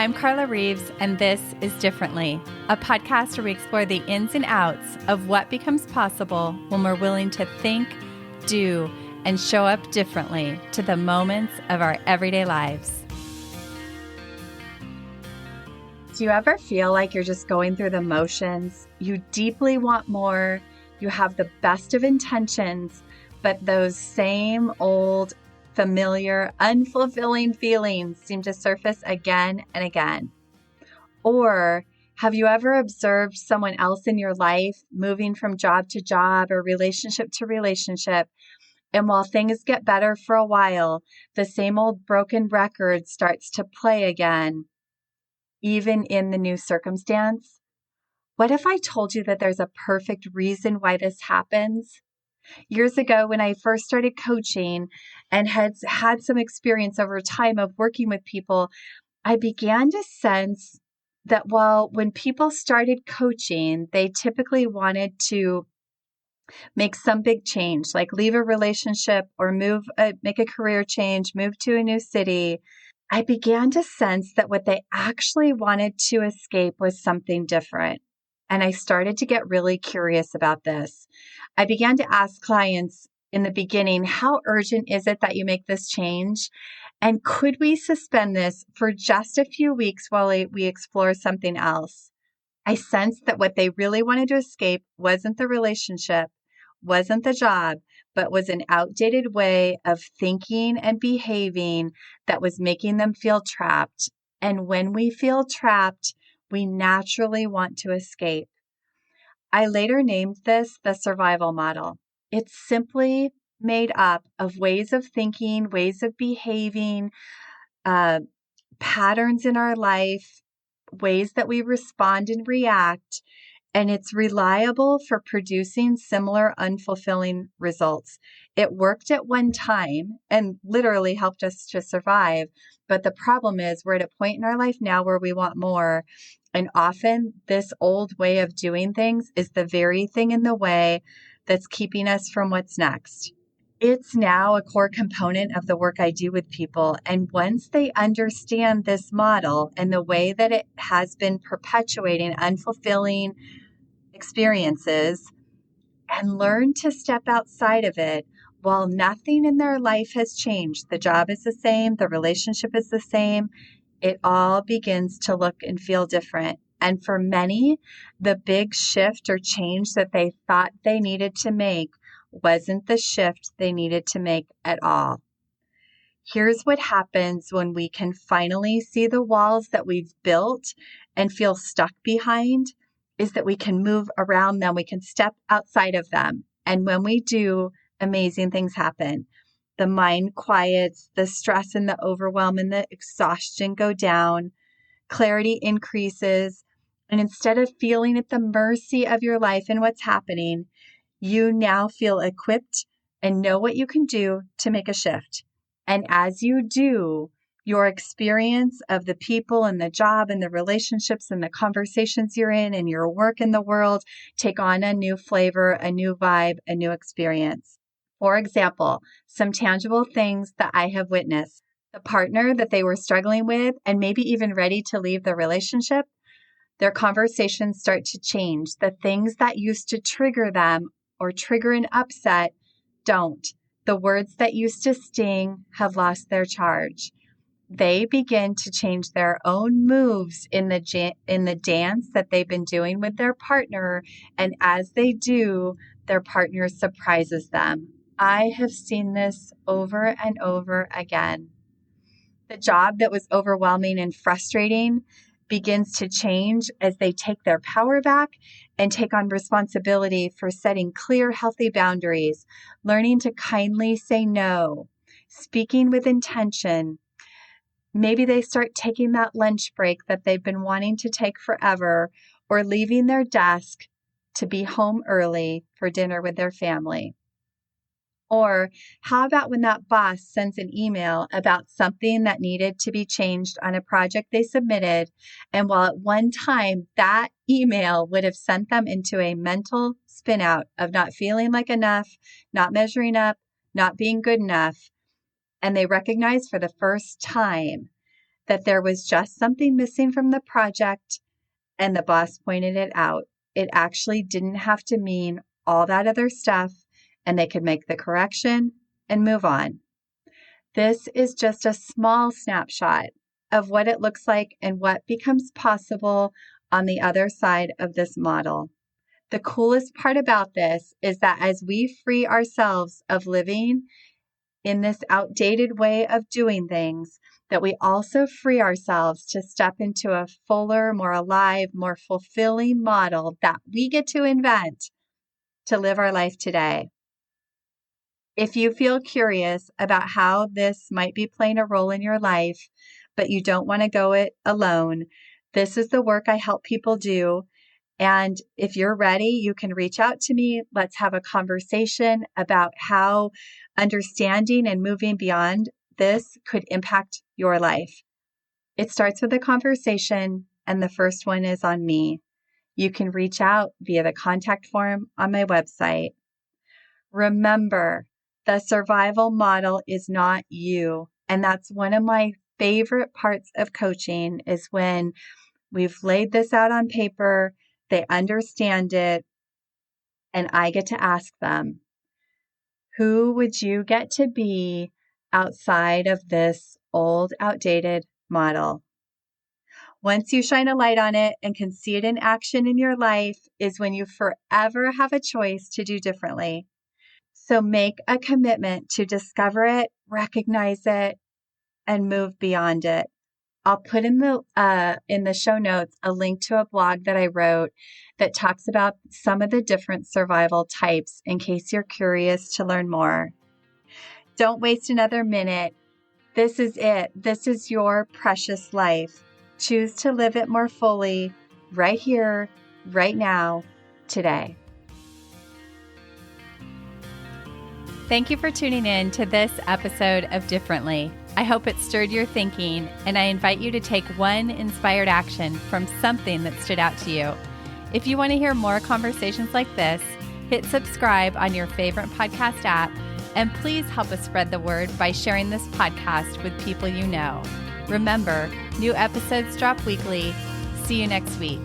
I'm Carla Reeves, and this is Differently, a podcast where we explore the ins and outs of what becomes possible when we're willing to think, do, and show up differently to the moments of our everyday lives. Do you ever feel like you're just going through the motions? You deeply want more, you have the best of intentions, but those same old, familiar, unfulfilling feelings seem to surface again and again? Or have you ever observed someone else in your life moving from job to job or relationship to relationship? And while things get better for a while, the same old broken record starts to play again, even in the new circumstance? What if I told you that there's a perfect reason why this happens? Years ago, when I first started coaching and had had some experience over time of working with people, I began to sense that when people started coaching, they typically wanted to make some big change, like leave a relationship or make a career change, move to a new city. I began to sense that what they actually wanted to escape was something different. And I started to get really curious about this. I began to ask clients in the beginning, how urgent is it that you make this change? And could we suspend this for just a few weeks while we explore something else? I sensed that what they really wanted to escape wasn't the relationship, wasn't the job, but was an outdated way of thinking and behaving that was making them feel trapped. And when we feel trapped, we naturally want to escape. I later named this the survival model. It's simply made up of ways of thinking, ways of behaving, patterns in our life, ways that we respond and react, and it's reliable for producing similar unfulfilling results. It worked at one time and literally helped us to survive. But the problem is we're at a point in our life now where we want more. And often this old way of doing things is the very thing in the way that's keeping us from what's next. It's now a core component of the work I do with people. And once they understand this model and the way that it has been perpetuating unfulfilling experiences and learn to step outside of it, while nothing in their life has changed, the job is the same, the relationship is the same, it all begins to look and feel different. And for many, the big shift or change that they thought they needed to make wasn't the shift they needed to make at all. Here's what happens when we can finally see the walls that we've built and feel stuck behind, is that we can move around them. We can step outside of them. And when we do, amazing things happen. The mind quiets, the stress and the overwhelm and the exhaustion go down, clarity increases. And instead of feeling at the mercy of your life and what's happening, you now feel equipped and know what you can do to make a shift. And as you do, your experience of the people and the job and the relationships and the conversations you're in and your work in the world take on a new flavor, a new vibe, a new experience. For example, some tangible things that I have witnessed. The partner that they were struggling with and maybe even ready to leave the relationship, their conversations start to change. The things that used to trigger them or trigger an upset don't. The words that used to sting have lost their charge. They begin to change their own moves in the dance that they've been doing with their partner. And as they do, their partner surprises them. I have seen this over and over again. The job that was overwhelming and frustrating begins to change as they take their power back and take on responsibility for setting clear, healthy boundaries, learning to kindly say no, speaking with intention. Maybe they start taking that lunch break that they've been wanting to take forever, or leaving their desk to be home early for dinner with their family. Or how about when that boss sends an email about something that needed to be changed on a project they submitted, and while at one time that email would have sent them into a mental spin out of not feeling like enough, not measuring up, not being good enough, and they recognize for the first time that there was just something missing from the project and the boss pointed it out. It actually didn't have to mean all that other stuff, and they could make the correction and move on. This is just a small snapshot of what it looks like and what becomes possible on the other side of this model. The coolest part about this is that as we free ourselves of living in this outdated way of doing things, that we also free ourselves to step into a fuller, more alive, more fulfilling model that we get to invent to live our life today. If you feel curious about how this might be playing a role in your life, but you don't want to go it alone, this is the work I help people do. And if you're ready, you can reach out to me. Let's have a conversation about how understanding and moving beyond this could impact your life. It starts with a conversation, and the first one is on me. You can reach out via the contact form on my website. Remember, the survival model is not you. And that's one of my favorite parts of coaching is when we've laid this out on paper, they understand it, and I get to ask them, who would you get to be outside of this old, outdated model? Once you shine a light on it and can see it in action in your life is when you forever have a choice to do differently. So make a commitment to discover it, recognize it, and move beyond it. I'll put in the show notes a link to a blog that I wrote that talks about some of the different survival types in case you're curious to learn more. Don't waste another minute. This is it. This is your precious life. Choose to live it more fully right here, right now, today. Thank you for tuning in to this episode of Differently. I hope it stirred your thinking, and I invite you to take one inspired action from something that stood out to you. If you want to hear more conversations like this, hit subscribe on your favorite podcast app, and please help us spread the word by sharing this podcast with people you know. Remember, new episodes drop weekly. See you next week.